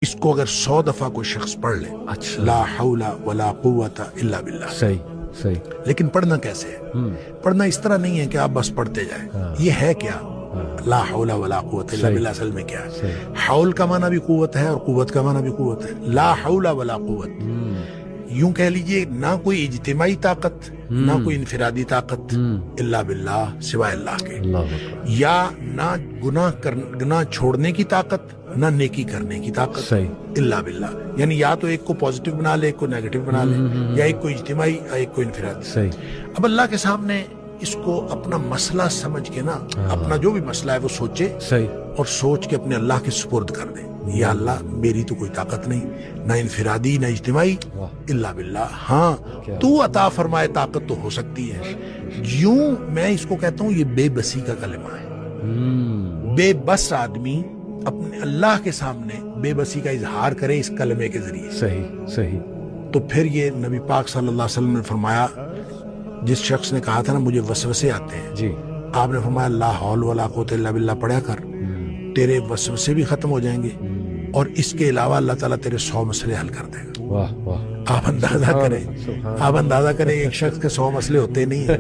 इसको अगर 100 दफा कोई शख्स पढ़ ले, अच्छा। ला हौला वला कुव्वता इल्ला बिल्लाह, सही सही। लेकिन पढ़ना कैसे है? पढ़ना इस तरह नहीं है कि आप बस पढ़ते जाएं। ये है क्या? ला हौला वला कुव्वता इल्ला बिल्लाह असल में क्या है? हौल का माना भी कुव्वत है और कुव्वत का माना भी कुव्वत है। ला हौला वला कुव्वत, यूं कह लीजिए ना कोई इज्तिमाई ताकत, ना कोई इनफिरादी ताकत, इल्ला बिल्लाह, सिवाय अल्लाह के। या ना गुनाह छोड़ने की ताकत, ना नेकी करने की ताकत, सही। इल्ला बिल्लाह। यानी या तो एक को पॉजिटिव बना ले, एक को नेगेटिव बना ले, या एक को इज्तिमाई या एक को इनफिरादी। सही। अब अल्लाह के सामने इसको अपना मसला समझ के ना, अपना जो भी मसला है वो सोचे, सही। और सोच के अपने अल्लाह के सुपुर्द कर दे। या अल्लाह, मेरी तो कोई ताकत नहीं, ना इनफिरादी ना इज्तिमाई, इल्ला बिल्लाह। हाँ, तू अता फरमाए ताकत तो हो सकती है। यूं मैं इसको कहता हूं, ये बेबसी का कलमा है। बेबस आदमी अपने अल्लाह के सामने बेबसी का इजहार करे इस कलमे के जरिए। सही सही। तो फिर ये नबी पाक सल्लल्लाहु अलैहि वसल्लम ने फरमाया, जिस शख्स ने कहा था ना मुझे वसवसे आते हैं, जी, आपने फरमाया ला हौल वला कुव्वता इल्ला बिल्लाह पढ़ा कर, तेरे वसवसे भी खत्म हो जाएंगे और इसके अलावा अल्लाह ताला तेरे 100 मसले हल कर देगा। वाह वाह। आप अंदाजा करें, एक शख्स के 100 मसले होते नहीं है।